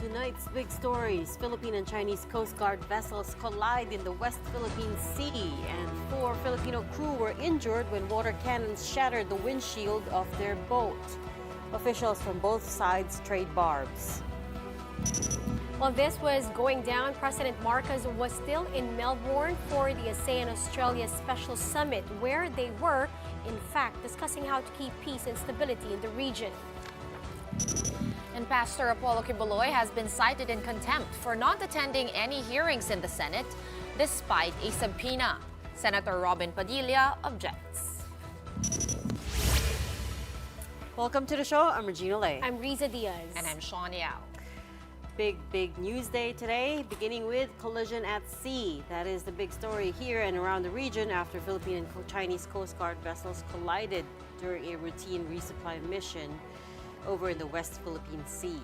Tonight's big stories: Philippine and Chinese Coast Guard vessels collide in the West Philippine Sea, and 4 Filipino crew were injured when water cannons shattered the windshield of their boat. Officials from both sides trade barbs. While this was going down, President Marcos was still in Melbourne for the ASEAN-Australia Special Summit, where they were, in fact, discussing how to keep peace and stability in the region. And Pastor Apollo Quiboloy has been cited in contempt for not attending any hearings in the Senate despite a subpoena. Senator Robin Padilla objects. Welcome to the show. I'm Regina Lay. I'm Riza Diaz. And I'm Sean Yao. Big news day today, beginning with collision at sea. That is the big story here and around the region after Philippine and Chinese Coast Guard vessels collided during a routine resupply mission over in the West Philippine Sea.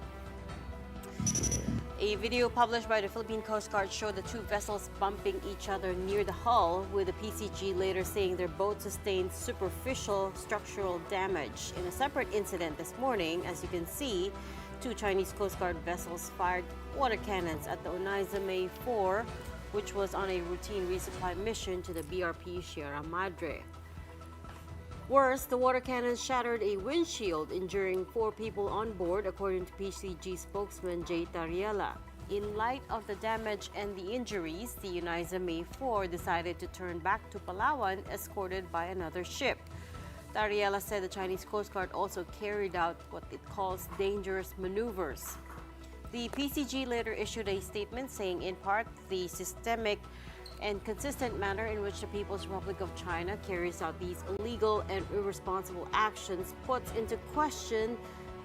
A video published by the Philippine Coast Guard showed the two vessels bumping each other near the hull, with the PCG later saying their boat sustained superficial structural damage. In a separate incident this morning, as you can see, 2 Chinese Coast Guard vessels fired water cannons at the Oneida May 4, which was on a routine resupply mission to the BRP Sierra Madre. Worse, the water cannons shattered a windshield, injuring 4 people on board, according to PCG spokesman Jay Tariela. In light of the damage and the injuries, the Oneida May 4 decided to turn back to Palawan, escorted by another ship. Tariela said the Chinese Coast Guard also carried out what it calls dangerous maneuvers. The PCG later issued a statement saying, in part, the systemic and consistent manner in which the People's Republic of China carries out these illegal and irresponsible actions puts into question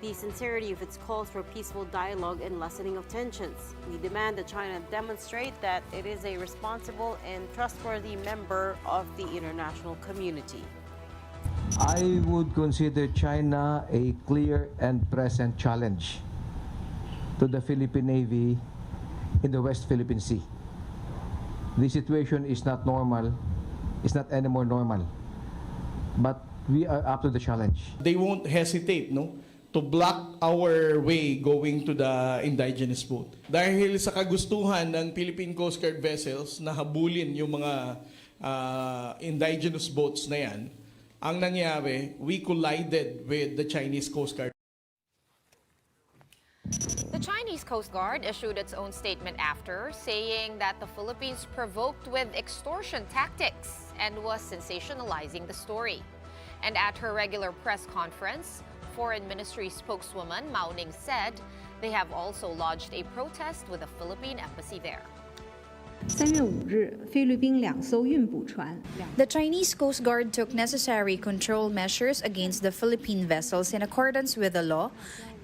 the sincerity of its calls for peaceful dialogue and lessening of tensions. We demand that China demonstrate that it is a responsible and trustworthy member of the international community. I would consider China a clear and present challenge to the Philippine Navy in the West Philippine Sea. The situation is not normal, it's not anymore normal, but we are up to the challenge. They won't hesitate, no, to block our way going to the indigenous boat. Dahil sa kagustuhan ng Philippine Coast Guard vessels na habulin yung mga indigenous boats na yan, ang nangyari, we collided with the Chinese Coast Guard. The Chinese Coast Guard issued its own statement after, saying that the Philippines provoked with extortion tactics and was sensationalizing the story. And at her regular press conference, Foreign Ministry spokeswoman Mao Ning said they have also lodged a protest with the Philippine embassy there. The Chinese Coast Guard took necessary control measures against the Philippine vessels in accordance with the law,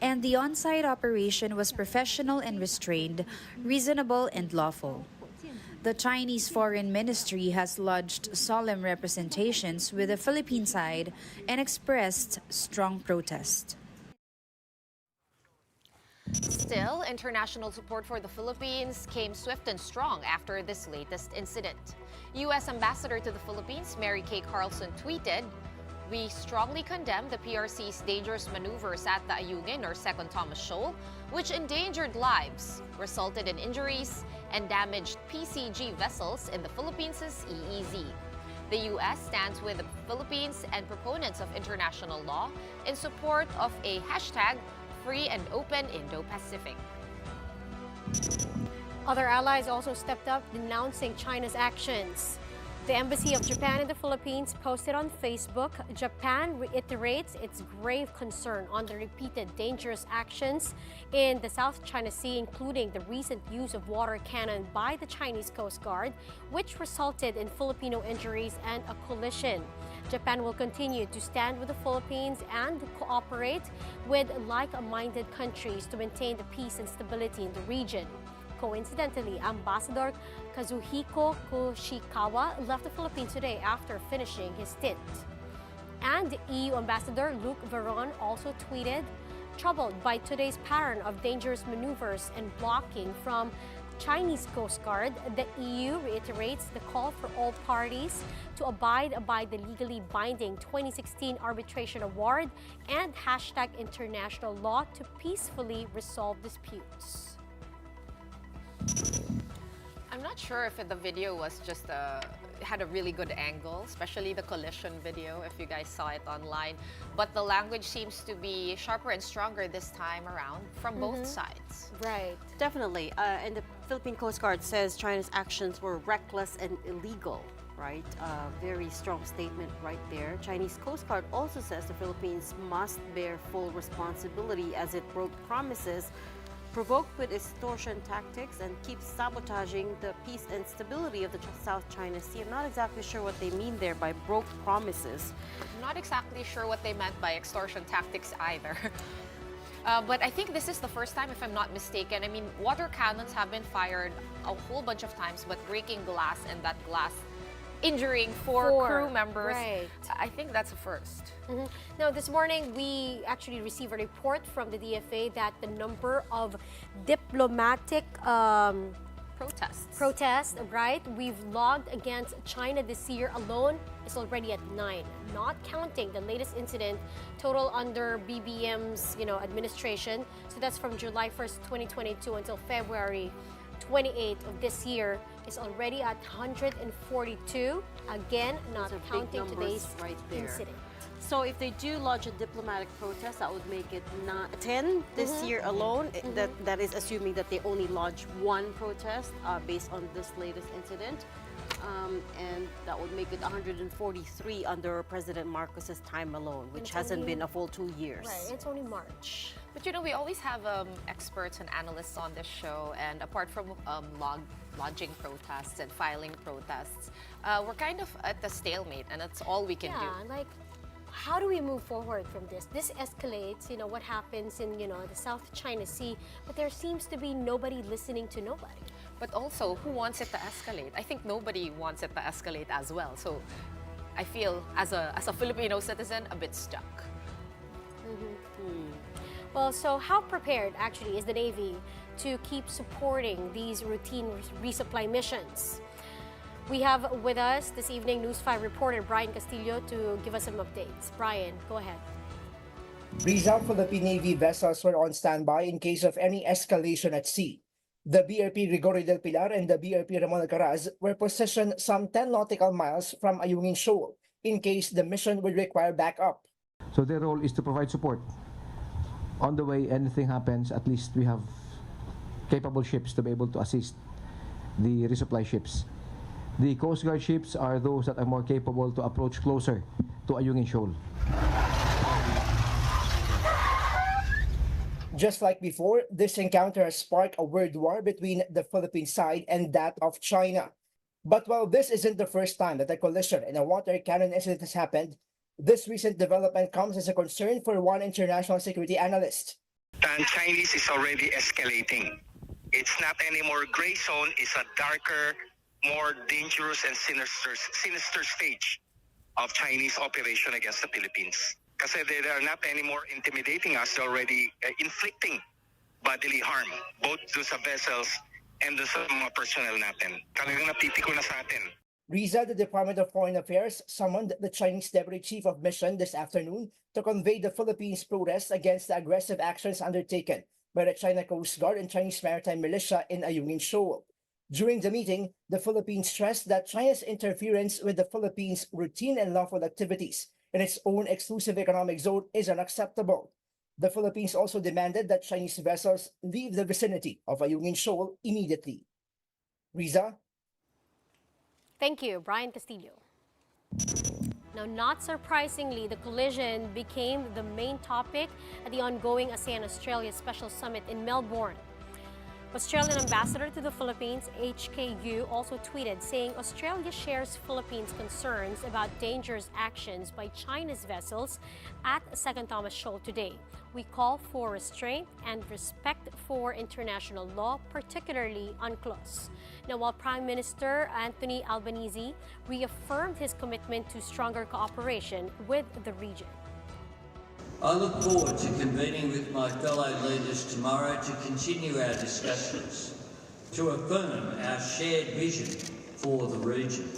and the on-site operation was professional and restrained, reasonable and lawful. The Chinese Foreign Ministry has lodged solemn representations with the Philippine side and expressed strong protest. Still, international support for the Philippines came swift and strong after this latest incident. U.S. Ambassador to the Philippines, Mary Kay Carlson, tweeted, "We strongly condemn the PRC's dangerous maneuvers at the Ayungin or Second Thomas Shoal, which endangered lives, resulted in injuries, and damaged PCG vessels in the Philippines' EEZ. The U.S. stands with the Philippines and proponents of international law in support of a hashtag Free and Open Indo-Pacific." Other allies also stepped up, denouncing China's actions. The Embassy of Japan in the Philippines posted on Facebook, Japan reiterates its grave concern on the repeated dangerous actions in the South China Sea, including the recent use of water cannon by the Chinese Coast Guard, which resulted in Filipino injuries and a collision. Japan will continue to stand with the Philippines and cooperate with like-minded countries to maintain the peace and stability in the region. Coincidentally, Ambassador Kazuhiko Kushikawa left the Philippines today after finishing his stint. And EU Ambassador Luc Veron also tweeted, "Troubled by today's pattern of dangerous maneuvers and blocking from Chinese Coast Guard, the EU reiterates the call for all parties to abide by the legally binding 2016 arbitration award and hashtag international law to peacefully resolve disputes." I'm not sure if the video was just had a really good angle, especially the collision video, if you guys saw it online. But the language seems to be sharper and stronger this time around from both sides. Right. Definitely. And the Philippine Coast Guard says China's actions were reckless and illegal, right? Very strong statement right there. Chinese Coast Guard also says the Philippines must bear full responsibility as it broke promises, provoked with extortion tactics, and keeps sabotaging the peace and stability of the South China Sea. I'm not exactly sure what they mean there by broke promises. I'm not exactly sure what they meant by extortion tactics either. But I think this is the first time, if I'm not mistaken. I mean, water cannons have been fired a whole bunch of times, but breaking glass and that glass injuring four crew members. Right. I think that's a first. Now, this morning, we actually received a report from the DFA that the number of diplomatic protests, right, we've logged against China this year alone is already at 9, not counting the latest incident, total under BBM's, administration. So that's from July 1st, 2022 until February 28th of this year is already at 142. Again, not Those are big counting numbers today's right there. incident. So if they do lodge a diplomatic protest, that would make it 10 this year alone. That is assuming that they only lodge one protest based on this latest incident. And that would make it 143 under President Marcos's time alone, which hasn't been a full 2 years. Right, it's only March. But we always have experts and analysts on this show, and apart from lodging protests and filing protests, we're kind of at the stalemate, and that's all we can do. Yeah, like, how do we move forward from this? This escalates, what happens in, the South China Sea, but there seems to be nobody listening to nobody. But also, who wants it to escalate? I think nobody wants it to escalate as well. So I feel, as a Filipino citizen, a bit stuck. Well, so how prepared actually is the Navy to keep supporting these routine resupply missions? We have with us this evening News 5 reporter Brian Castillo to give us some updates. Brian, go ahead. Rizal Philippine Navy vessels were on standby in case of any escalation at sea. The BRP Gregorio del Pilar and the BRP Ramon Alcaraz were positioned some 10 nautical miles from Ayungin Shoal in case the mission would require backup. So their role is to provide support. On the way, anything happens, at least we have capable ships to be able to assist the resupply ships. The Coast Guard ships are those that are more capable to approach closer to Ayungin Shoal. Just like before, this encounter has sparked a word war between the Philippine side and that of China. But while this isn't the first time that a collision and a water cannon incident has happened, this recent development comes as a concern for one international security analyst. The Chinese is already escalating. It's not anymore gray zone, it's a darker, more dangerous and sinister stage of Chinese operation against the Philippines. Kasi they are not anymore intimidating us, they're already inflicting bodily harm, both to sa vessels and sa mga personnel natin. Talagang napipiko na sa atin. Riza, the Department of Foreign Affairs, summoned the Chinese Deputy Chief of Mission this afternoon to convey the Philippines' protest against the aggressive actions undertaken by the China Coast Guard and Chinese maritime militia in Ayungin Shoal. During the meeting, the Philippines stressed that China's interference with the Philippines' routine and lawful activities in its own exclusive economic zone is unacceptable. The Philippines also demanded that Chinese vessels leave the vicinity of Ayungin Shoal immediately. Riza? Thank you, Brian Castillo. Now, not surprisingly, the collision became the main topic at the ongoing ASEAN-Australia Special Summit in Melbourne. Australian Ambassador to the Philippines, HKU, also tweeted saying Australia shares Philippines' concerns about dangerous actions by China's vessels at Second Thomas Shoal today. We call for restraint and respect for international law, particularly UNCLOS. Now, while Prime Minister Anthony Albanese reaffirmed his commitment to stronger cooperation with the region. I look forward to convening with my fellow leaders tomorrow to continue our discussions, to affirm our shared vision for the region,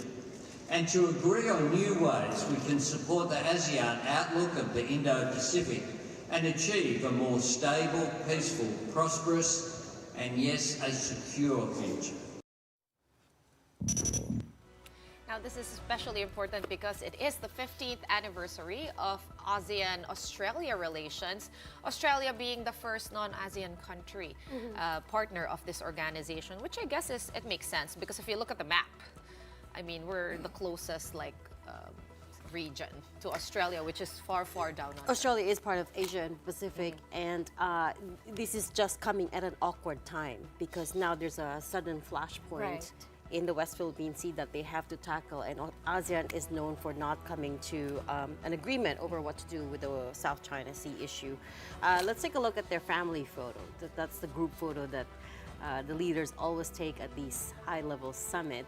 and to agree on new ways we can support the ASEAN outlook of the Indo-Pacific and achieve a more stable, peaceful, prosperous and yes, a secure future. Now, this is especially important because it is the 15th anniversary of ASEAN-Australia relations, Australia being the first non-ASEAN country partner of this organization, which I guess it makes sense because if you look at the map, I mean, we're the closest region to Australia, which is far, far down under. Australia is part of Asia and Pacific, and this is just coming at an awkward time because now there's a sudden flashpoint in the West Philippine Sea that they have to tackle, and ASEAN is known for not coming to an agreement over what to do with the South China Sea issue. Let's take a look at their family photo. That's the group photo that the leaders always take at these high-level summit.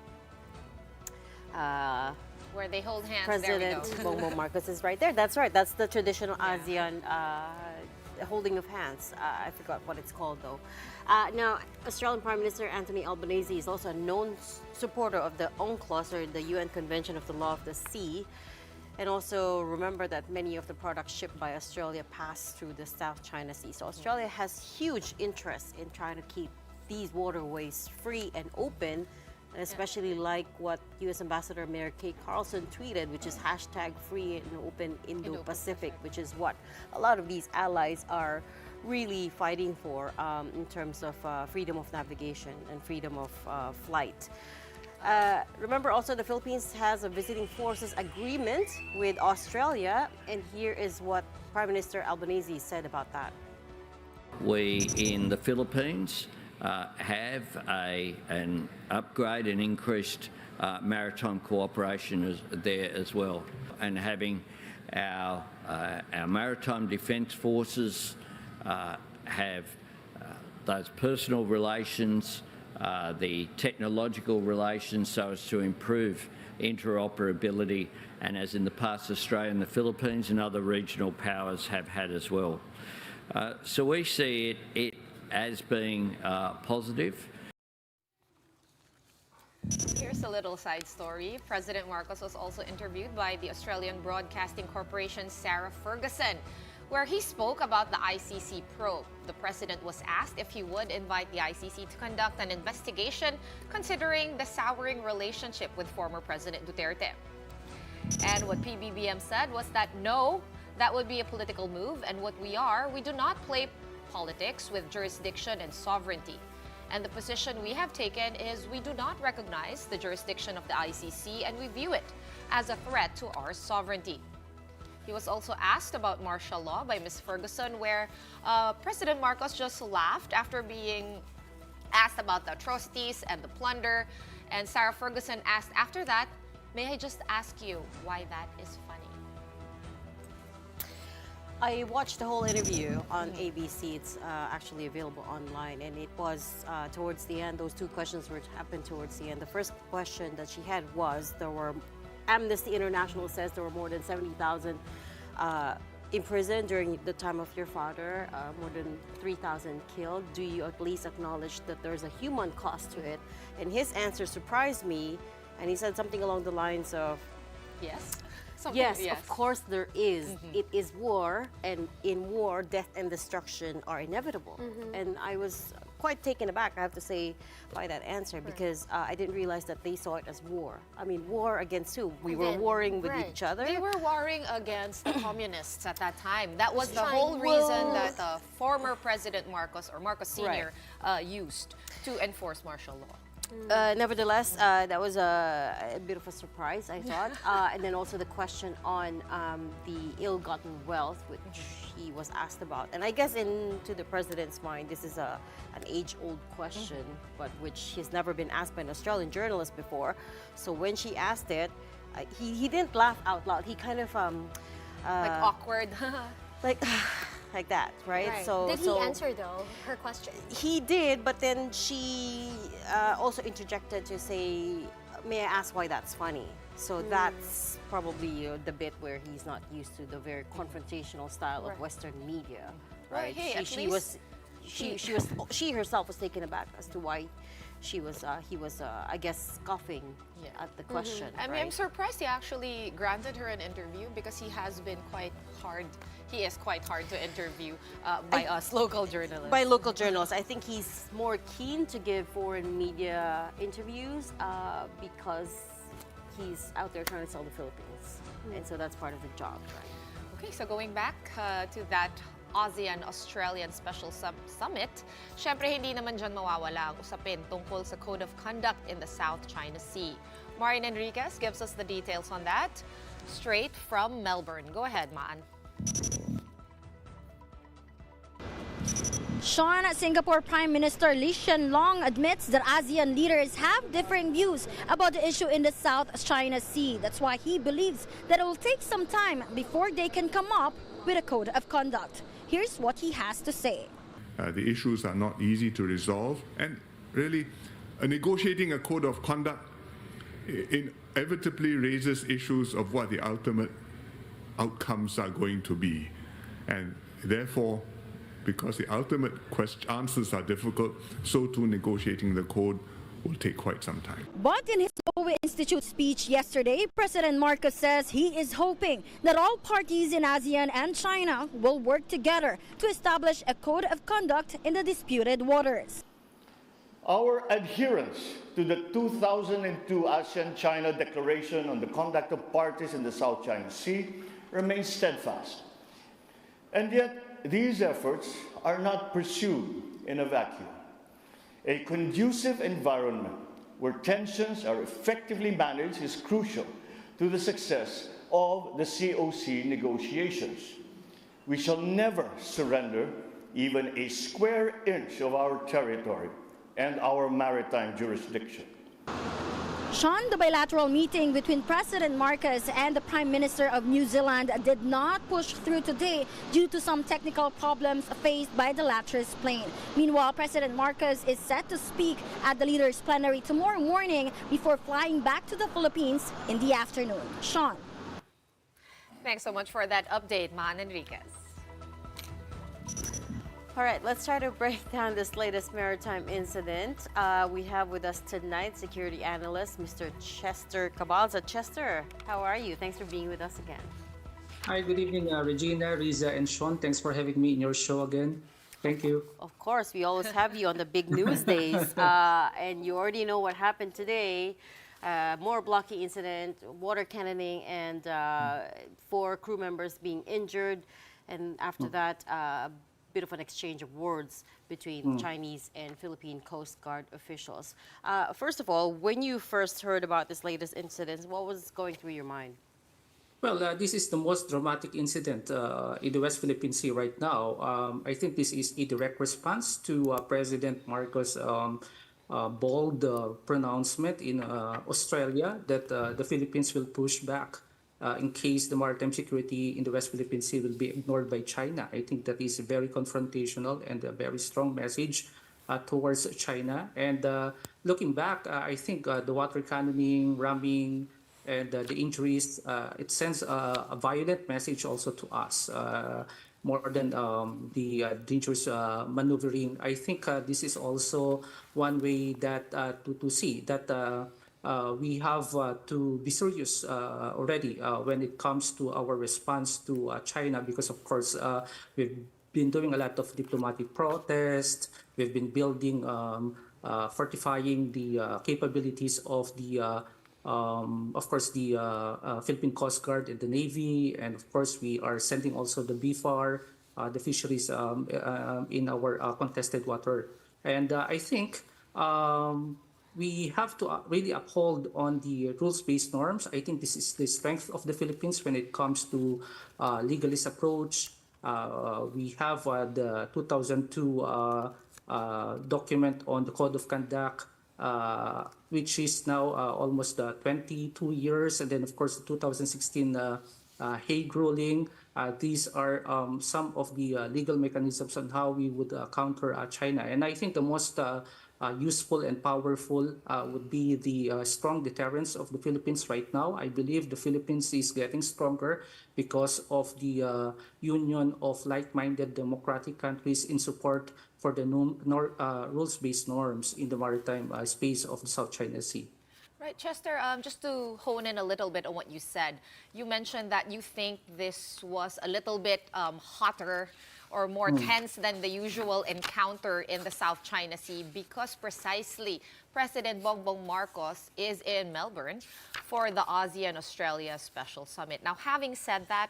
Where they hold hands. President there we go. Bongbong Marcos is right there. That's right. That's the traditional ASEAN holding of hands. I forgot what it's called though. Now, Australian Prime Minister Anthony Albanese is also a known supporter of the UNCLOS, or the UN Convention of the Law of the Sea. And also remember that many of the products shipped by Australia pass through the South China Sea. So Australia has huge interest in trying to keep these waterways free and open, and especially like what U.S. Ambassador Mayor Kate Carlson tweeted, which is hashtag free and open Indo-Pacific, which is what a lot of these allies are really fighting for in terms of freedom of navigation and freedom of flight. Remember also the Philippines has a visiting forces agreement with Australia, and here is what Prime Minister Albanese said about that. We in the Philippines have an upgrade and increased maritime cooperation there as well, and having our maritime defence forces have those personal relations, the technological relations, so as to improve interoperability, and as in the past Australia and the Philippines and other regional powers have had as well. So we see it as being positive. Here's a little side story. President Marcos was also interviewed by the Australian Broadcasting Corporation's Sarah Ferguson, where he spoke about the ICC probe. The president was asked if he would invite the ICC to conduct an investigation considering the souring relationship with former President Duterte. And what PBBM said was that no, that would be a political move, and what we do not play politics with jurisdiction and sovereignty. And the position we have taken is we do not recognize the jurisdiction of the ICC, and we view it as a threat to our sovereignty. He was also asked about martial law by Ms. Ferguson, where President Marcos just laughed after being asked about the atrocities and the plunder. And Sarah Ferguson asked after that, "May I just ask you why that is funny?" I watched the whole interview on ABC. It's actually available online, and it was towards the end. Those two questions happened towards the end. The first question that she had was, Amnesty International says there were more than 70,000 in prison during the time of your father, more than 3,000 killed. Do you at least acknowledge that there's a human cost to it? And his answer surprised me, and he said something along the lines of, Yes. Yes, of course there is. It is war, and in war, death and destruction are inevitable. And I was quite taken aback, I have to say, by that answer, because I didn't realize that they saw it as war. I mean, war against who? We were warring with each other. They were warring against the communists at that time. That was the whole reason that former President Marcos, or Marcos Sr., used to enforce martial law. Nevertheless, that was a bit of a surprise, I thought. And then also the question on the ill-gotten wealth, which he was asked about. And I guess into the president's mind, this is an age-old question, but which he's never been asked by an Australian journalist before. So when she asked it, he didn't laugh out loud. He kind of like awkward. like that, right? So did he answer though her question? He did, but then she also interjected to say, "May I ask why that's funny?" So that's probably the bit where he's not used to the very confrontational style of Western media, right? Well, hey, she herself was taken aback as to why he was I guess scoffing at the question. I mean, I'm surprised he actually granted her an interview because he has been quite hard. He is quite hard to interview by us local journalists. By local journalists, I think he's more keen to give foreign media interviews because he's out there trying to sell the Philippines. And so that's part of the job, right? Okay, so going back to that ASEAN-Australian Special Summit, syempre hindi naman dyan mawawala ang usapin tungkol sa Code of Conduct in the South China Sea. Marian Enriquez gives us the details on that straight from Melbourne. Go ahead, Maan. Sean, Singapore Prime Minister Lee Hsien Loong admits that ASEAN leaders have differing views about the issue in the South China Sea. That's why he believes that it will take some time before they can come up with a code of conduct. Here's what he has to say. The issues are not easy to resolve, and really, negotiating a code of conduct inevitably raises issues of what the ultimate outcomes are going to be. And therefore, because the ultimate answers are difficult, so too negotiating the code will take quite some time. But in his Lowy Institute speech yesterday, President Marcos says he is hoping that all parties in ASEAN and China will work together to establish a code of conduct in the disputed waters. Our adherence to the 2002 ASEAN-China Declaration on the Conduct of Parties in the South China Sea remains steadfast. And yet, these efforts are not pursued in a vacuum. A conducive environment where tensions are effectively managed is crucial to the success of the COC negotiations. We shall never surrender even a square inch of our territory and our maritime jurisdiction. Sean, the bilateral meeting between President Marcos and the Prime Minister of New Zealand did not push through today due to some technical problems faced by the latter's plane. Meanwhile, President Marcos is set to speak at the leaders' plenary tomorrow morning before flying back to the Philippines in the afternoon. Sean. Thanks so much for that update, Maan Enriquez. All right, let's try to break down this latest maritime incident. We have with us tonight security analyst Mr. Chester Cabalza. Chester, how are you? Thanks for being with us again. Hi, good evening, Regina, Riza, and Sean. Thanks for having me in your show again. Thank you. Of course, we always have you on the big news days. And you already know what happened today. More blocking incident, water cannoning, and 4 crew members being injured. And after that, bit of an exchange of words between Chinese and Philippine Coast Guard officials. First of all, when you first heard about this latest incident, what was going through your mind? Well, this is the most dramatic incident in the West Philippine Sea right now. I think this is a direct response to President Marcos' bold pronouncement in Australia that the Philippines will push back in case the maritime security in the West Philippine Sea will be ignored by China. I think that is very confrontational and a very strong message towards China. And looking back, I think the water cannoning, ramming, and the injuries, it sends a violent message also to us, more than the dangerous maneuvering. I think this is also one way that to see that we have to be serious already when it comes to our response to China, because of course we've been doing a lot of diplomatic protests. We've been building, fortifying the capabilities of the, of course, the Philippine Coast Guard and the Navy, and of course we are sending also the BFAR, the fisheries in our contested water. And I think we have to really uphold on the rules-based norms. I think this is the strength of the Philippines when it comes to legalist approach. We have the 2002 document on the Code of Conduct, which is now almost 22 years. And then, of course, the 2016 Hague ruling. These are some of the legal mechanisms on how we would counter China. And I think the most useful and powerful would be the strong deterrence of the Philippines right now. I believe the Philippines is getting stronger because of the union of like-minded democratic countries in support for the rules-based norms in the maritime space of the South China Sea. Right, Chester, just to hone in a little bit on what you said, you mentioned that you think this was a little bit hotter or more tense than the usual encounter in the South China Sea because precisely President Bongbong Marcos is in Melbourne for the ASEAN Australia Special Summit. Now, having said that,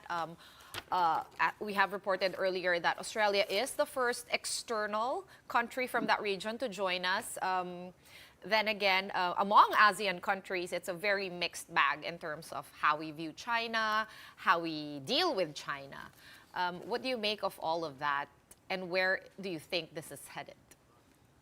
we have reported earlier that Australia is the first external country from that region to join us. Then again, among ASEAN countries, it's a very mixed bag in terms of how we view China, how we deal with China. What do you make of all of that, and where do you think this is headed?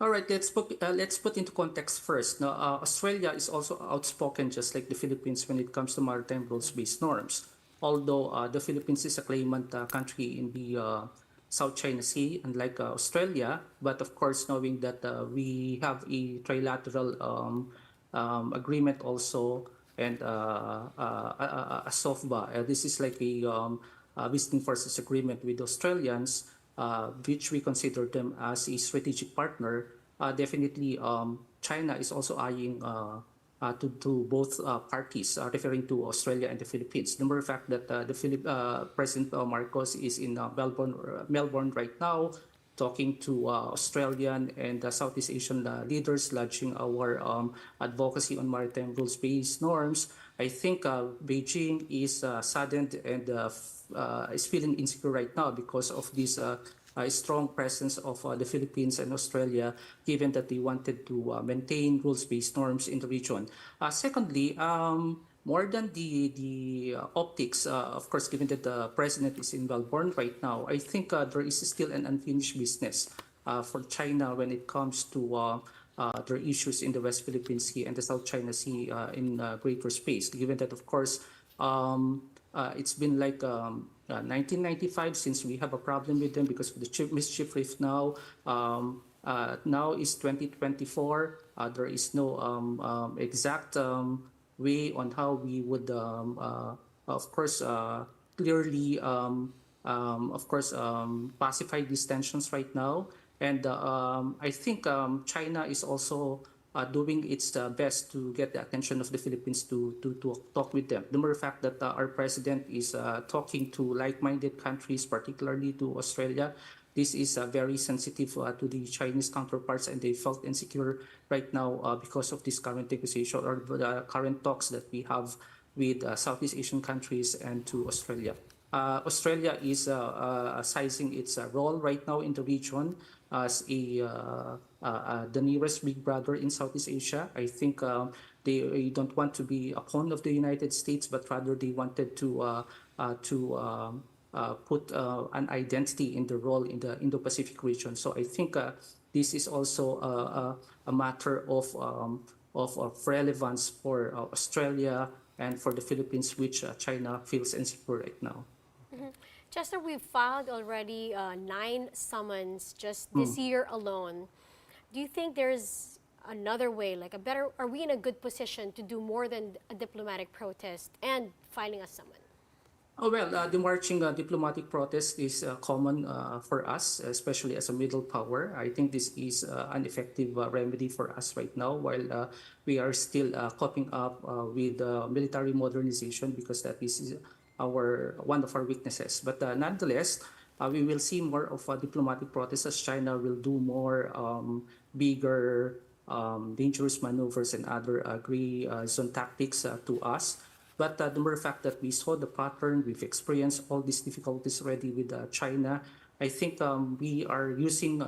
All right, let's put into context first. Now, Australia is also outspoken, just like the Philippines, when it comes to maritime rules-based norms. Although the Philippines is a claimant country in the South China Sea, unlike Australia, but of course, knowing that we have a trilateral agreement also, and a SOFBA. This is like a visiting forces agreement with Australians, which we consider them as a strategic partner. Definitely, China is also eyeing to both parties, referring to Australia and the Philippines. The mere fact that President Marcos is in Melbourne right now, talking to Australian and Southeast Asian leaders, lodging our advocacy on maritime rules-based norms. I think Beijing is saddened and is feeling insecure right now because of this strong presence of the Philippines and Australia, given that they wanted to maintain rules-based norms in the region. Secondly, more than the optics, of course, given that the president is in Melbourne right now, I think there is still an unfinished business for China when it comes to their issues in the West Philippine Sea and the South China Sea in greater space, given that, of course, it's been like 1995 since we have a problem with them because of the mischief reef now. Now is 2024. There is no exact way on how we would, of course, clearly, of course, pacify these tensions right now. And I think China is also doing its best to get the attention of the Philippines to talk with them. The mere fact that our president is talking to like-minded countries, particularly to Australia, this is very sensitive to the Chinese counterparts, and they felt insecure right now because of this current negotiation or the current talks that we have with Southeast Asian countries and to Australia. Australia is sizing its role right now in the region as the nearest big brother in Southeast Asia. I think they don't want to be a pawn of the United States, but rather they wanted to put an identity in the role in the Indo-Pacific region. So I think this is also a matter of relevance for Australia and for the Philippines, which China feels insecure right now. Chester, we've filed already 9 summons just this year alone. Do you think there's another way, like are we in a good position to do more than a diplomatic protest and filing a summon? Oh, well, the marching diplomatic protest is common for us, especially as a middle power. I think this is an effective remedy for us right now, while we are still coping up with military modernization, because that is one of our weaknesses. But nonetheless, we will see more of a diplomatic protest as China will do more bigger, dangerous maneuvers and other gray zone tactics to us. But the mere fact that we saw the pattern, we've experienced all these difficulties already with China, I think we are using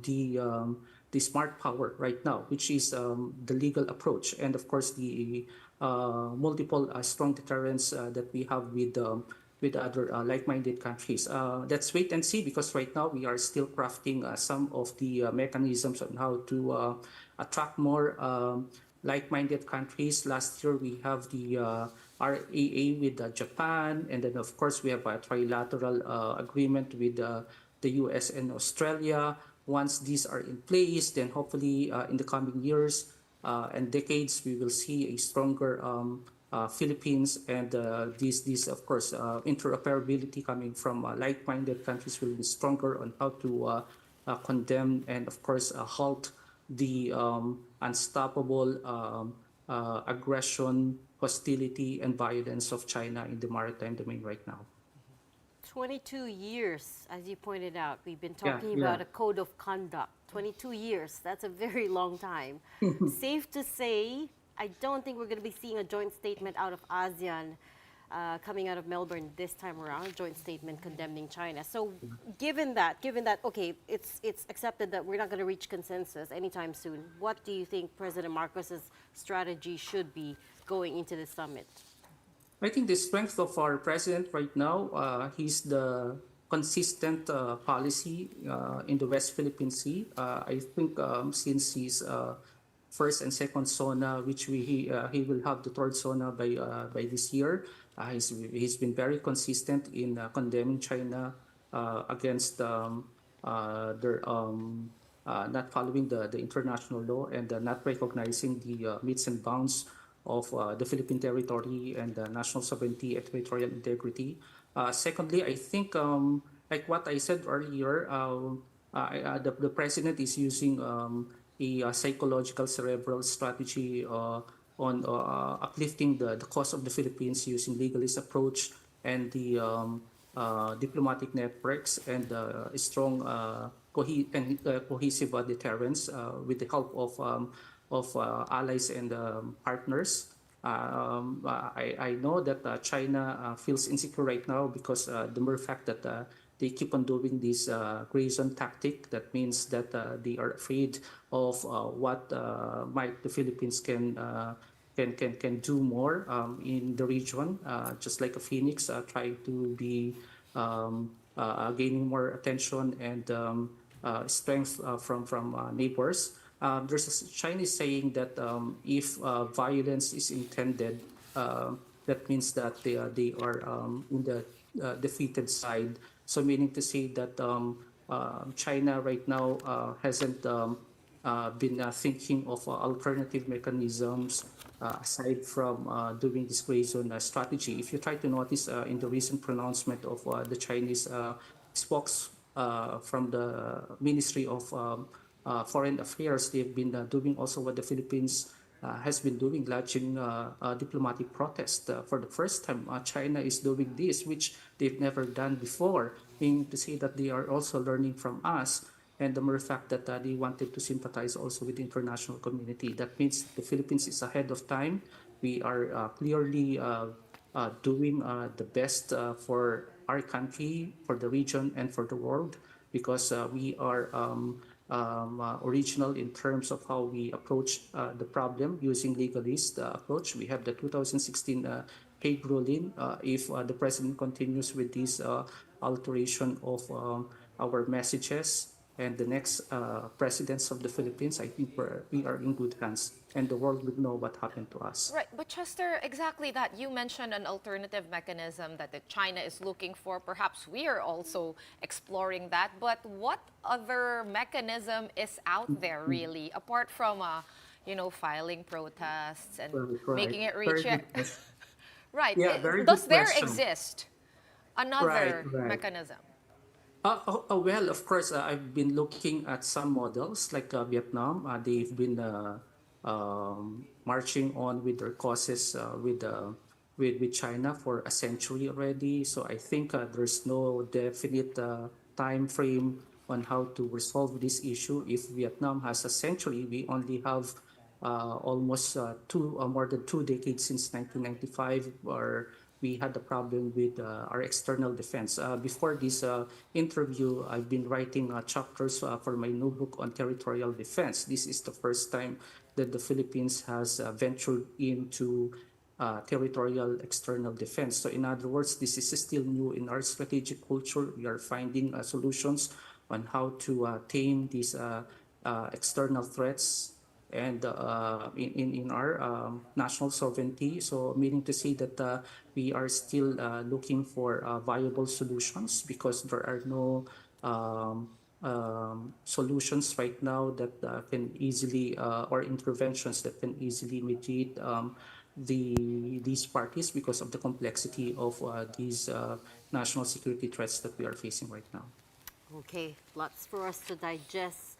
the smart power right now, which is the legal approach, and of course the multiple strong deterrents that we have with other like-minded countries. Let's wait and see, because right now we are still crafting some of the mechanisms on how to attract more like-minded countries. Last year we have the RAA with Japan, and then of course we have a trilateral agreement with the US and Australia. Once these are in place, then hopefully in the coming years and decades, we will see a stronger Philippines, and this of course interoperability coming from like-minded countries will be stronger on how to condemn and of course halt the unstoppable aggression, hostility, and violence of China in the maritime domain right now. 22 years, as you pointed out. We've been Yeah, talking yeah. about a code of conduct. 22 years, that's a very long time. Safe to say, I don't think we're going to be seeing a joint statement out of ASEAN coming out of Melbourne this time around, a joint statement condemning China. So given that, okay, it's accepted that we're not going to reach consensus anytime soon, what do you think President Marcos's strategy should be going into the summit? I think the strength of our president right now, he's the consistent policy in the West Philippine Sea. I think since his first and second SONA, which he will have the third SONA by this year, he's been very consistent in condemning China against their not following the international law and not recognizing the metes and bounds of the Philippine territory and national sovereignty and territorial integrity. Secondly, I think, like what I said earlier, the president is using a psychological cerebral strategy on uplifting the cause of the Philippines using legalist approach and the diplomatic networks and strong cohesive deterrence with the help of allies and partners. I know that China feels insecure right now because the mere fact that they keep on doing this gray zone tactic. That means that they are afraid of what might the Philippines can do more in the region, just like a phoenix trying to be gaining more attention and strength from neighbors. There's a Chinese saying that if violence is intended, that means that they are in the defeated side. So meaning to say that China right now hasn't been thinking of alternative mechanisms aside from doing this gray zone strategy. If you try to notice in the recent pronouncement of the Chinese spokes from the Ministry of Foreign Affairs, they've been doing also what the Philippines has been doing, launching diplomatic protest. For the first time, China is doing this, which they've never done before, meaning to say that they are also learning from us. And the mere fact that they wanted to sympathize also with the international community. That means the Philippines is ahead of time. We are clearly doing the best for our country, for the region, and for the world, because we are original in terms of how we approach the problem using legalist approach. We have the 2016 Hague ruling. If the president continues with this alteration of our messages and the next presidents of the Philippines, I think we are in good hands, and the world would know what happened to us. Right, but Chester, exactly that. You mentioned an alternative mechanism that China is looking for. Perhaps we are also exploring that. But what other mechanism is out there, really, apart from, filing protests and making it reach it? Right. Yeah, very Does good there question. exist another mechanism? Well, of course, I've been looking at some models like Vietnam. They've been marching on with their causes with China for a century already. So I think there's no definite time frame on how to resolve this issue. If Vietnam has a century, we only have almost more than 2 decades since 1995, where we had a problem with our external defense. Before this interview, I've been writing chapters for my new book on territorial defense. This is the first time that the Philippines has ventured into territorial external defense. So in other words, this is still new in our strategic culture. We are finding solutions on how to tame these external threats and in our national sovereignty. So meaning to say that we are still looking for viable solutions, because there are no solutions right now that can easily or interventions that can easily mediate these parties because of the complexity of these national security threats that we are facing right now. Okay, lots for us to digest.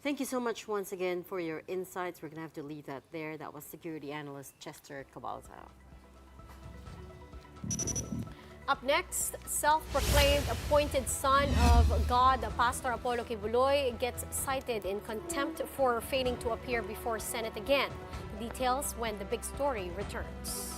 Thank you so much once again for your insights. We're going to have to leave that there. That was security analyst Chester Quiboloy. Up next, self-proclaimed appointed son of God, Pastor Apollo Quiboloy, gets cited in contempt for failing to appear before Senate again. The details when the big story returns.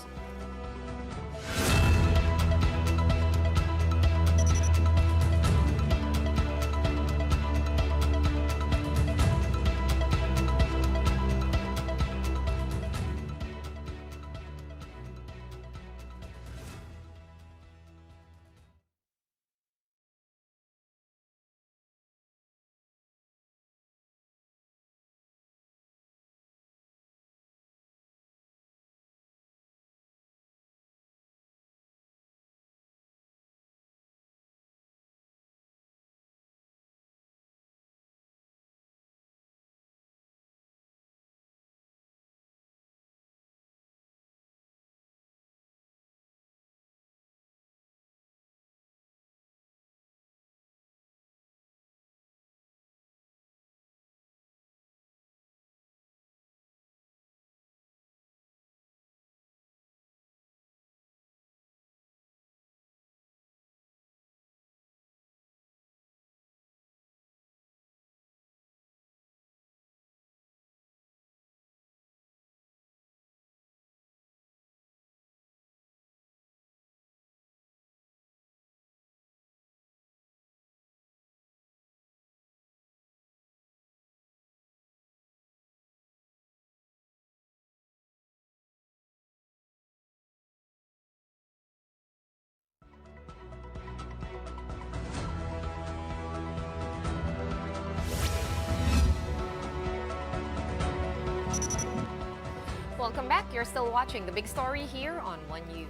Welcome back. You're still watching The Big Story here on One News.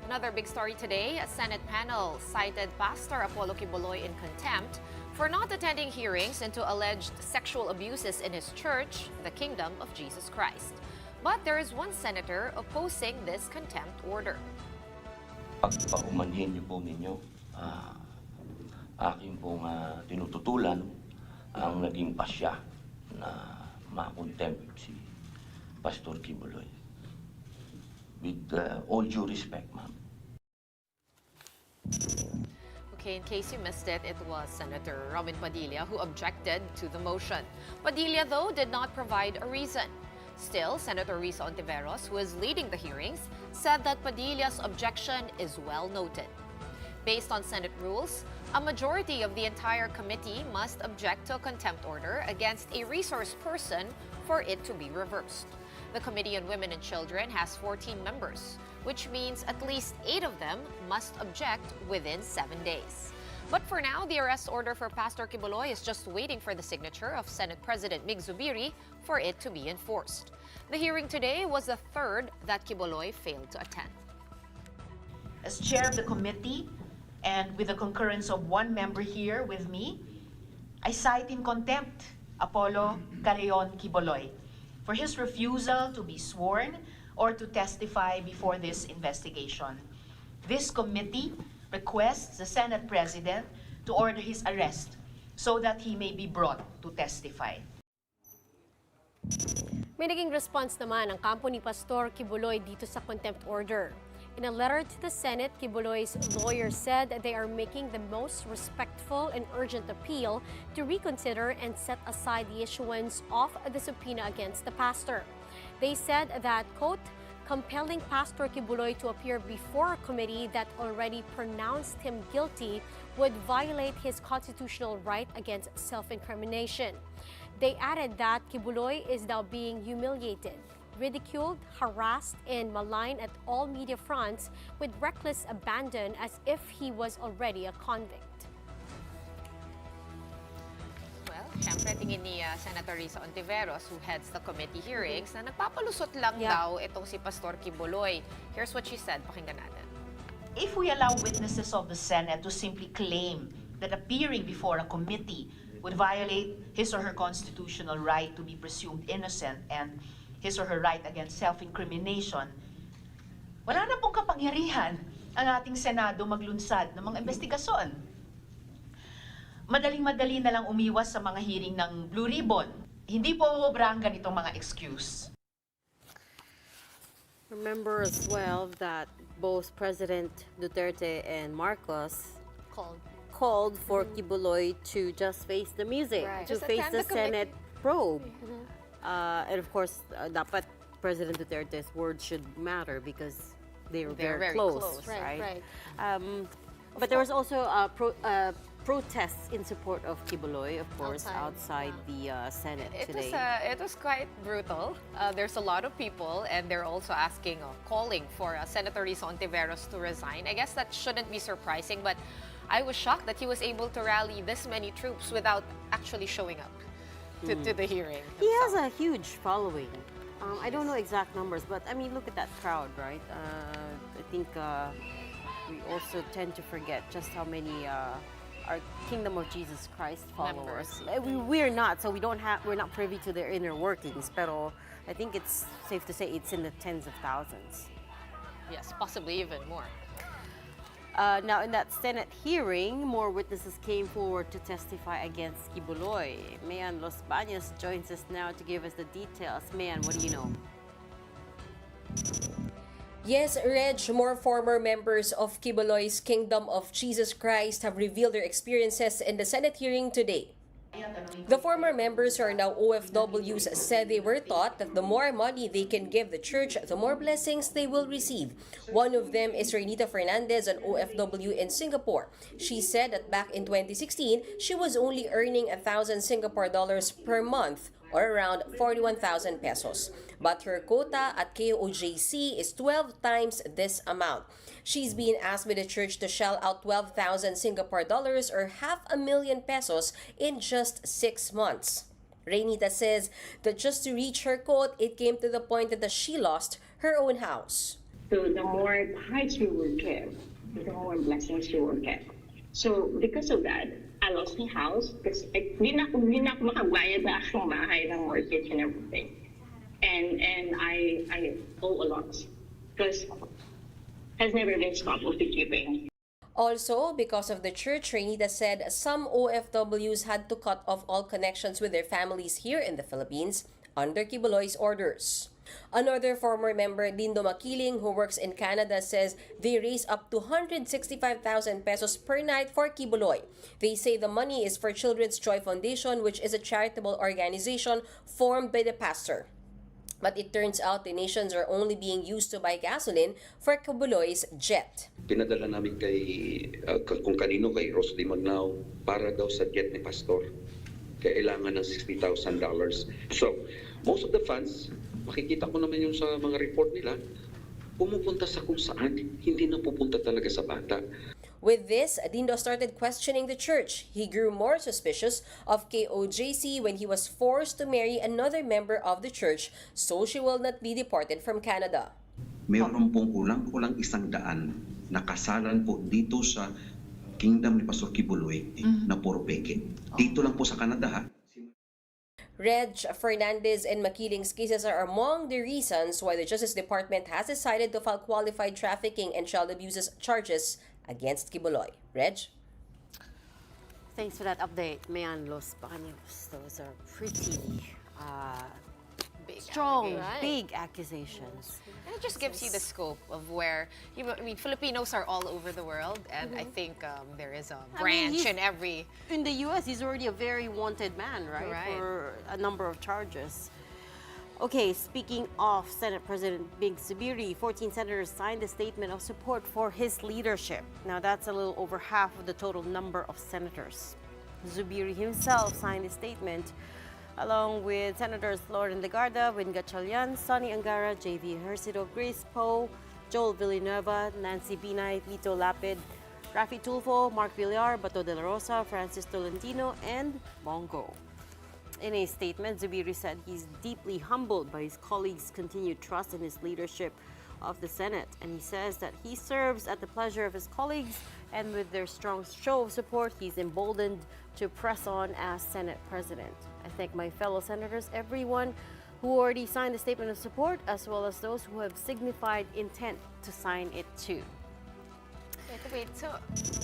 Another big story today, a Senate panel cited Pastor Apollo Quiboloy in contempt for not attending hearings into alleged sexual abuses in his church, the Kingdom of Jesus Christ. But there is one senator opposing this contempt order. Pagpaumanhin niyo po ninyo, aking pong tinututulan ang naging pasya na ma-contempt si Pastor Quiboloy. With all due respect, ma'am. Okay, in case you missed it, it was Senator Robin Padilla who objected to the motion. Padilla, though, did not provide a reason. Still, Senator Risa Ontiveros, who is leading the hearings, said that Padilla's objection is well noted. Based on Senate rules, a majority of the entire committee must object to a contempt order against a resource person for it to be reversed. The Committee on Women and Children has 14 members, which means at least 8 of them must object within 7 days. But for now, the arrest order for Pastor Quiboloy is just waiting for the signature of Senate President Mig Zubiri for it to be enforced. The hearing today was the third that Quiboloy failed to attend. As chair of the committee, and with the concurrence of one member here with me, I cite in contempt Apollo Carayon Quiboloy for his refusal to be sworn or to testify before this investigation. This committee requests the Senate President to order his arrest so that he may be brought to testify. May naging response naman ang kampo ni Pastor Quiboloy dito sa contempt order. In a letter to the Senate, Quiboloy's lawyer said they are making the most respectful and urgent appeal to reconsider and set aside the issuance of the subpoena against the pastor. They said that, quote, compelling Pastor Quiboloy to appear before a committee that already pronounced him guilty would violate his constitutional right against self-incrimination. They added that Quiboloy is now being humiliated, ridiculed, harassed, and maligned at all media fronts with reckless abandon as if he was already a convict. Well, syempre tingin ni Senator Risa Ontiveros, who heads the committee hearings, na nagpapalusot lang daw itong si Pastor Quiboloy. Here's what she said. Pakinggan natin. If we allow witnesses of the Senate to simply claim that appearing before a committee would violate his or her constitutional right to be presumed innocent and his or her right against self-incrimination, wala na pong kapangyarihan ang ating Senado maglunsad ng mga investigasyon. madaling-madali na lang umiwas sa mga hearing ng Blue Ribbon. Hindi po ubra ang ganitong mga excuse. Remember as well that both President Duterte and Marcos called for Quiboloy to just face the music, Right. to Just face attend the the Senate probe. And of course, dapat President Duterte's words should matter because they're very close, right? But there was also protests in support of Quiboloy, of course, outside the Senate today. It was quite brutal. There's a lot of people, and they're also asking, calling for Senator Risa Ontiveros to resign. I guess that shouldn't be surprising, but I was shocked that he was able to rally this many troops without actually showing up to the hearing. He has a huge following. I don't know exact numbers, but I mean, look at that crowd, right? I think we also tend to forget just how many are Kingdom of Jesus Christ followers. We're not, so we're not privy to their inner workings. Pero I think it's safe to say it's in the tens of thousands. Yes, possibly even more. Now, in that Senate hearing, more witnesses came forward to testify against Quiboloy. Mayan Los Baños joins us now to give us the details. Mayan, what do you know? Yes, Reg, more former members of Quiboloy's Kingdom of Jesus Christ have revealed their experiences in the Senate hearing today. The former members who are now OFWs said they were taught that the more money they can give the church, the more blessings they will receive. One of them is Renita Fernandez, an OFW in Singapore. She said that back in 2016, she was only earning 1,000 Singapore dollars per month, or around 41,000 pesos. But her quota at KOJC is 12 times this amount. She's being asked by the church to shell out 12,000 Singapore dollars or 500,000 pesos in just 6 months. Renita says that just to reach her quote, it came to the point that she lost her own house. So the more tithes you will give, the more blessings you will get. So because of that, I lost my house because di na ako makabayad sa aking bahay ng mortgage and everything. And I owe a lot because has never been stopped of keeping. Also, because of the church, Renita said some OFWs had to cut off all connections with their families here in the Philippines under Quiboloy's orders. Another former member, Dindo Makiling, who works in Canada, says they raise up to 165,000 pesos per night for Quiboloy. They say the money is for Children's Joy Foundation, which is a charitable organization formed by the pastor. But it turns out the donations are only being used to buy gasoline for Quiboloy's jet. Pinadala namin kung kanino kay Rose de Magnao para daw sa jet ni Pastor. Kailangan ng $60,000. So, most of the funds, makikita ko naman yung sa mga report nila, pumupunta sa kung saan, hindi na pupunta talaga sa bata. With this, Dindo started questioning the church. He grew more suspicious of KOJC when he was forced to marry another member of the church so she will not be deported from Canada. Meron pong kulang-kulang 100 na kasalan po dito sa Kingdom ni Pastor Quiboloy na puro peke. Dito lang po sa Canada, ha? Reg, Fernandez, and Makiling's cases are among the reasons why the Justice Department has decided to file qualified trafficking and child abuses charges against Quiboloy. Reg? Thanks for that update, Mayan Los Baños. Those are pretty strong, big accusations. And it just gives you the scope of where, Filipinos are all over the world, and I think there is a branch in every... In the U.S., he's already a very wanted man, right? For a number of charges. Okay, speaking of Senate President Big Zubiri, 14 senators signed a statement of support for his leadership. Now, that's a little over half of the total number of senators. Zubiri himself signed a statement along with Senators Lauren Legarda, Win Gatchalian, Sonny Angara, J.V. Ejercito, Grace Poe, Joel Villanueva, Nancy Binay, Lito Lapid, Rafi Tulfo, Mark Villar, Bato de la Rosa, Francis Tolentino, and Bongo. In a statement, Zubiri said he's deeply humbled by his colleagues' continued trust in his leadership of the Senate. And he says that he serves at the pleasure of his colleagues, and with their strong show of support, he's emboldened to press on as Senate President. I thank my fellow senators, everyone who already signed the statement of support, as well as those who have signified intent to sign it too. Wait, so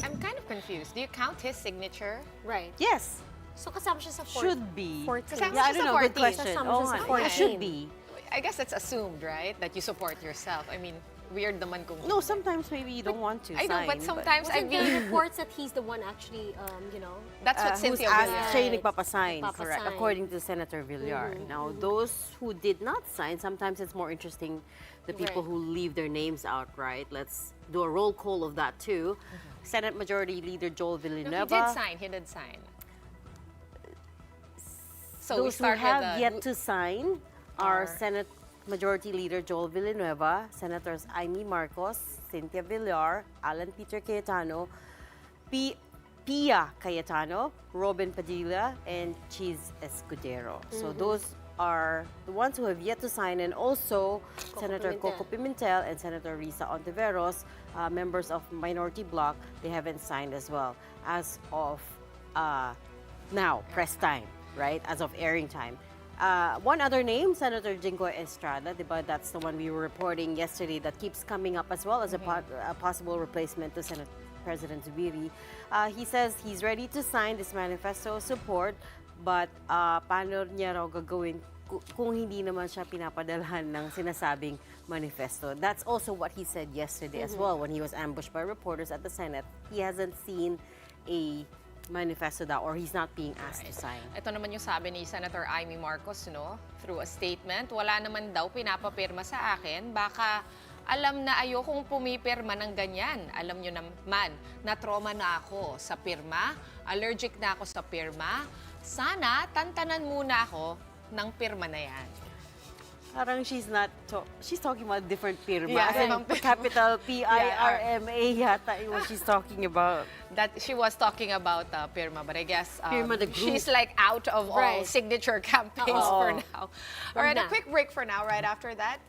I'm kind of confused. Do you count his signature? Right. Yes. So kasama siya sa Should be. 14. Kasama Yeah, I siya don't sa know. Good 14. question. Kasama Oh, siya sa it 14. should be. I guess it's assumed, right? That you support yourself. I mean, weird naman kung... No, sometimes maybe you don't want to I know, sign. but sometimes I Wasn't there mean... reports that he's the one actually, That's what who's Cynthia asked Villar... siya yung nagpapasign, Nagpapasign. correct, according to Senator Villar. Now, those who did not sign, sometimes it's more interesting the people Right. who leave their names out, right? Let's do a roll call of that too. Senate Majority Leader Joel No, Villanueva. he did sign. He did sign. So we Those who start have with yet to sign are are- Senate Majority Leader Joel Villanueva, Senators Amy Marcos, Cynthia Villar, Alan Peter Cayetano, Pia Cayetano, Robin Padilla, and Cheese Escudero. So those are the ones who have yet to sign, and also Senator Pimentel. Coco Pimentel and Senator Risa Ontiveros, members of Minority Bloc, they haven't signed as well as of now, press time, right? As of airing time. One other name, Senator Jinggoy Estrada, diba? That's the one we were reporting yesterday that keeps coming up as well as a possible replacement to Senate President Zubiri. He says he's ready to sign this manifesto support, but paano niya raw gagawin kung hindi naman siya pinapadalhan ng sinasabing manifesto. That's also what he said yesterday as well when he was ambushed by reporters at the Senate. He hasn't seen a manifesto daw, or he's not being asked to sign. Ito naman yung sabi ni Senator Amy Marcos, no? Through a statement, wala naman daw pinapapirma sa akin. Baka alam na ayokong pumipirma ng ganyan. Alam nyo naman, na-trauma na ako sa pirma, allergic na ako sa pirma. Sana, tantanan muna ako ng pirma na yan. Parang she's talking about different pirma. Yeah, As in, ibang pirma. capital P-I-R-M-A yata what she's talking about. That she was talking about pirma, but I guess Pirma, the group. she's like out of all Right. signature campaigns for now. All right, a na. quick break for now. Right after that,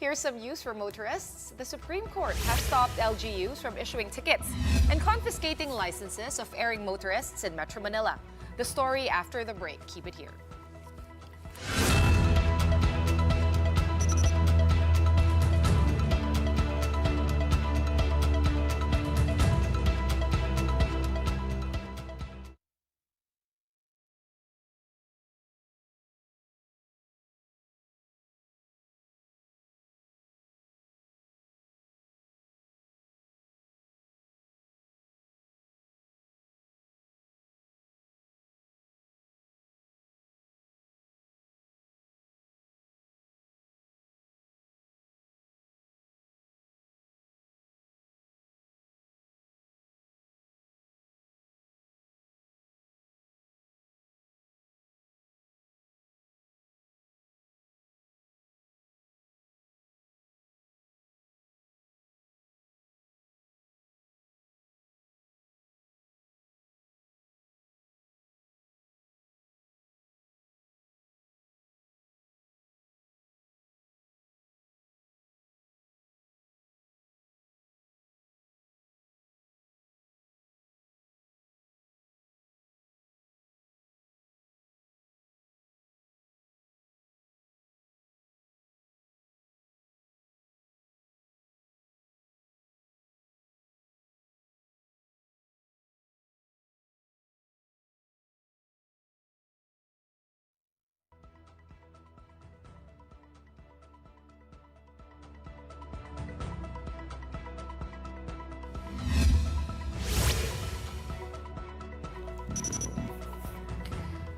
here's some news for motorists. The Supreme Court has stopped LGUs from issuing tickets and confiscating licenses of airing motorists in Metro Manila. The story after the break. Keep it here.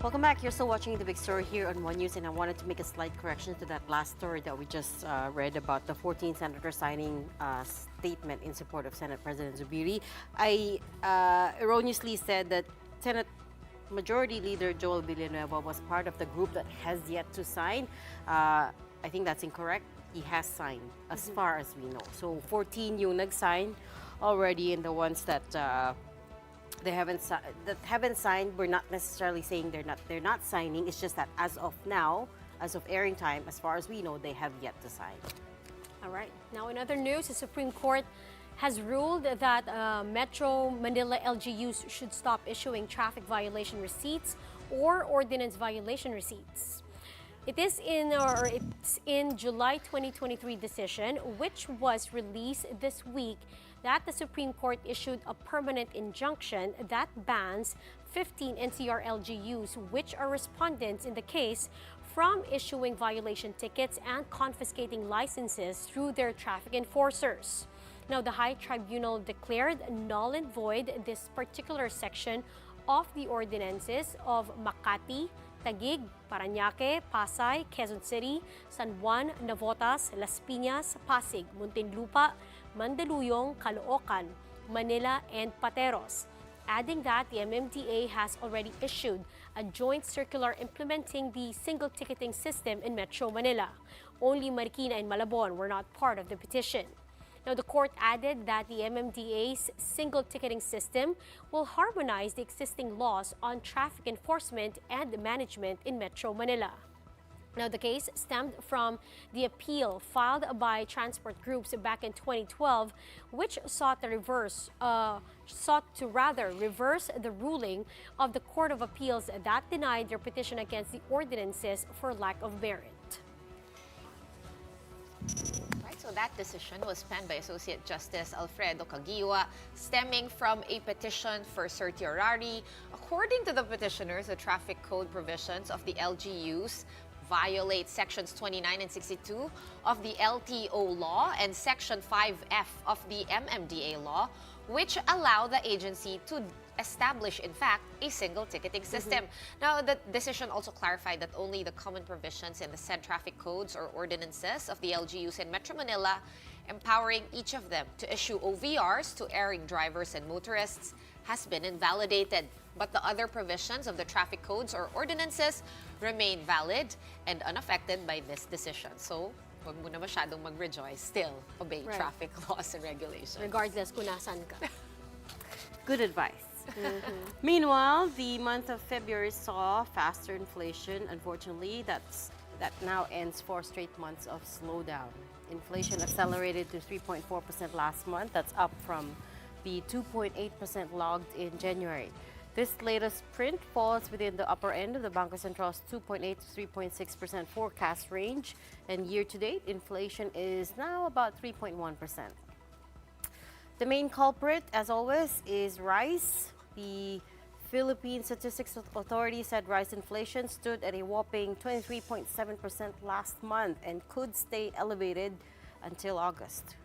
Welcome back. You're still watching The Big Story here on One News, and I wanted to make a slight correction to that last story that we just read about the 14 senators signing a statement in support of Senate President Zubiri. I erroneously said that Senate Majority Leader Joel Villanueva was part of the group that has yet to sign. I think that's incorrect. He has signed, as far as we know. So 14 yung nag-sign already, and the ones that they haven't signed, we're not necessarily saying they're not signing. It's just that as of now, as of airing time, as far as we know, they have yet to sign. All right. Now, in other news, the Supreme Court has ruled that Metro Manila LGUs should stop issuing traffic violation receipts or ordinance violation receipts. It's in July 2023 decision, which was released this week, that the Supreme Court issued a permanent injunction that bans 15 NCR LGUs, which are respondents in the case, from issuing violation tickets and confiscating licenses through their traffic enforcers. Now, the High Tribunal declared null and void this particular section of the ordinances of Makati, Taguig, Parañaque, Pasay, Quezon City, San Juan, Navotas, Las Piñas, Pasig, Muntinlupa, Mandaluyong, Caloocan, Manila, and Pateros, adding that the MMDA has already issued a joint circular implementing the single ticketing system in Metro Manila. Only Marikina and Malabon were not part of the petition. Now, the court added that the MMDA's single ticketing system will harmonize the existing laws on traffic enforcement and management in Metro Manila. Now, the case stemmed from the appeal filed by transport groups back in 2012, which sought to reverse the ruling of the Court of Appeals that denied their petition against the ordinances for lack of merit. So that decision was penned by Associate Justice Alfredo Caguioa, stemming from a petition for certiorari. According to the petitioners, the traffic code provisions of the LGUs violate sections 29 and 62 of the LTO law and section 5F of the MMDA law, which allow the agency to establish, in fact, a single ticketing system. Now, the decision also clarified that only the common provisions in the said traffic codes or ordinances of the LGUs in Metro Manila, empowering each of them to issue OVRs to erring drivers and motorists, has been invalidated. But the other provisions of the traffic codes or ordinances remain valid and unaffected by this decision. So, wag mo na masyadong mag-rejoice. Still, obey traffic laws and regulations. Regardless kung nasan ka. Good advice. Meanwhile, the month of February saw faster inflation. Unfortunately, that now ends 4 straight months of slowdown. Inflation accelerated to 3.4% last month. That's up from the 2.8% logged in January. This latest print falls within the upper end of the Bangko Sentral's 2.8 to 3.6% forecast range. And year-to-date, inflation is now about 3.1%. The main culprit, as always, is rice. The Philippine Statistics Authority said rice inflation stood at a whopping 23.7% last month and could stay elevated until August.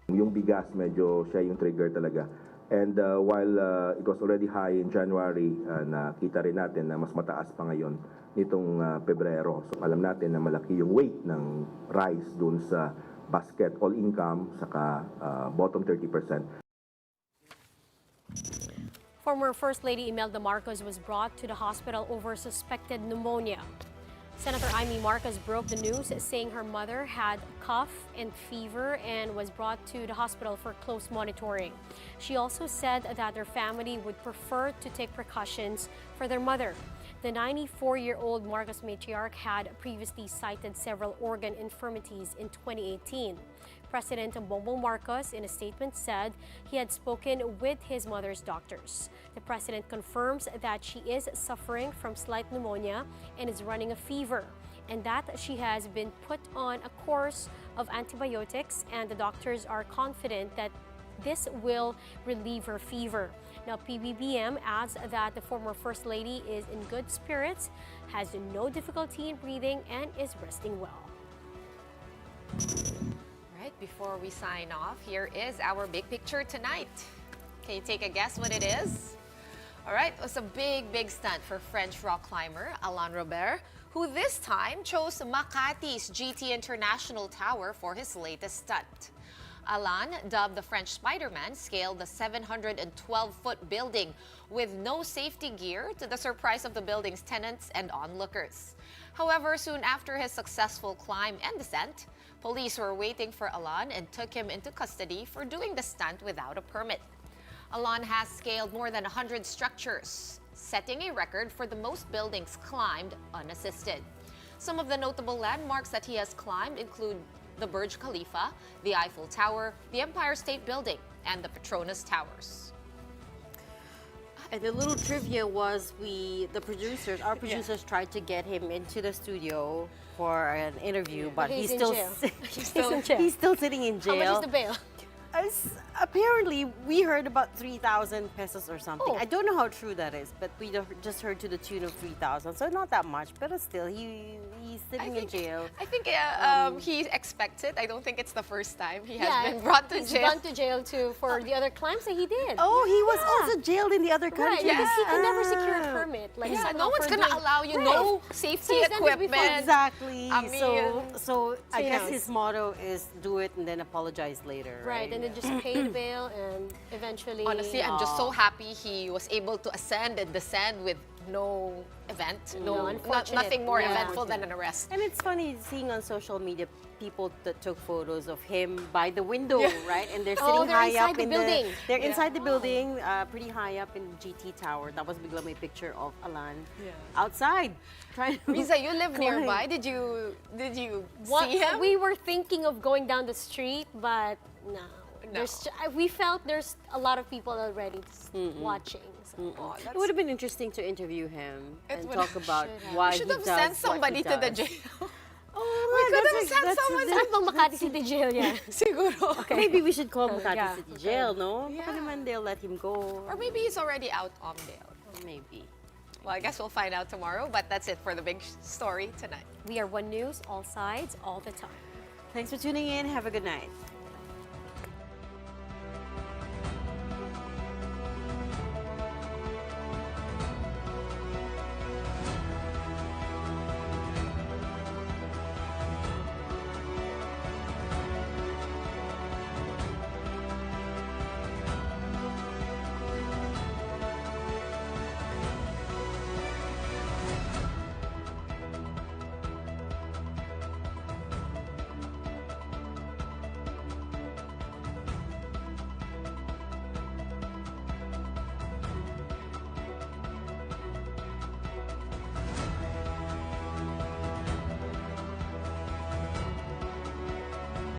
Yung bigas, medyo siya yung trigger talaga. And while it was already high in January, nakita rin natin na mas mataas pa ngayon nitong Pebrero. So alam natin na malaki yung weight ng rice dun sa basket, all income, saka bottom 30%. Former First Lady Imelda Marcos was brought to the hospital over suspected pneumonia. Senator Amy Marcos broke the news, saying her mother had cough and fever and was brought to the hospital for close monitoring. She also said that her family would prefer to take precautions for their mother. The 94-year-old Marcos matriarch had previously cited several organ infirmities in 2018. President Bongbong Marcos, in a statement, said he had spoken with his mother's doctors. The president confirms that she is suffering from slight pneumonia and is running a fever, and that she has been put on a course of antibiotics, and the doctors are confident that this will relieve her fever. Now, PBBM adds that the former First Lady is in good spirits, has no difficulty in breathing, and is resting well. Right, before we sign off, here is our big picture tonight. Can you take a guess what it is? All right, it was a big stunt for French rock climber Alain Robert, who this time chose Makati's GT International Tower for his latest stunt. Alain, dubbed the French Spider-Man, scaled the 712-foot building with no safety gear, to the surprise of the building's tenants and onlookers. However, soon after his successful climb and descent, police were waiting for Alain and took him into custody for doing the stunt without a permit. Alain has scaled more than 100 structures, setting a record for the most buildings climbed unassisted. Some of the notable landmarks that he has climbed include the Burj Khalifa, the Eiffel Tower, the Empire State Building, and the Petronas Towers. And the little trivia was our producers tried to get him into the studio for an interview, but he's still in jail. he's still sitting in jail. How much is the bail? Apparently, we heard about 3,000 pesos or something. Oh. I don't know how true that is, but we just heard to the tune of 3,000. So not that much, but still, he's sitting in jail. I think he expects it. I don't think it's the first time he has Yeah, been brought to he's jail. gone to jail too for the other crimes that he did. Oh, he was Yeah. also jailed in the other country. Right, because he could never Ah. secure a permit. Like Yeah, somehow no one's for gonna doing- allow you Right. no safety He's done it before. equipment. Exactly. I mean, so I he guess knows. his motto is do it and then apologize later. Right, and then just pay the bail and eventually. Honestly, I'm just so happy he was able to ascend and descend with no event, unfortunate. nothing more Yeah. eventful than an arrest. And it's funny seeing on social media people that took photos of him by the window, right? And they're sitting they're high inside up the in building. They're inside the building, pretty high up in the GT Tower. Tapos bigla may picture of Alan outside. Trying to Riza, you live climb. nearby. Did you see him? We were thinking of going down the street, but no. We felt there's a lot of people already watching. So. It would have been interesting to interview him and would- talk about Should have. why We he should does have sent what somebody he to the does. jail. Oh, We could have sent someone. Saan bang Makati City Jail yan? Siguro. Maybe we should call Makati Yeah, City okay. Jail, no? Baka naman they'll let him go. Or maybe he's already out on bail. Maybe. Well, I guess we'll find out tomorrow, but that's it for the big story tonight. We are One News, all sides, all the time. Thanks for tuning in. Have a good night.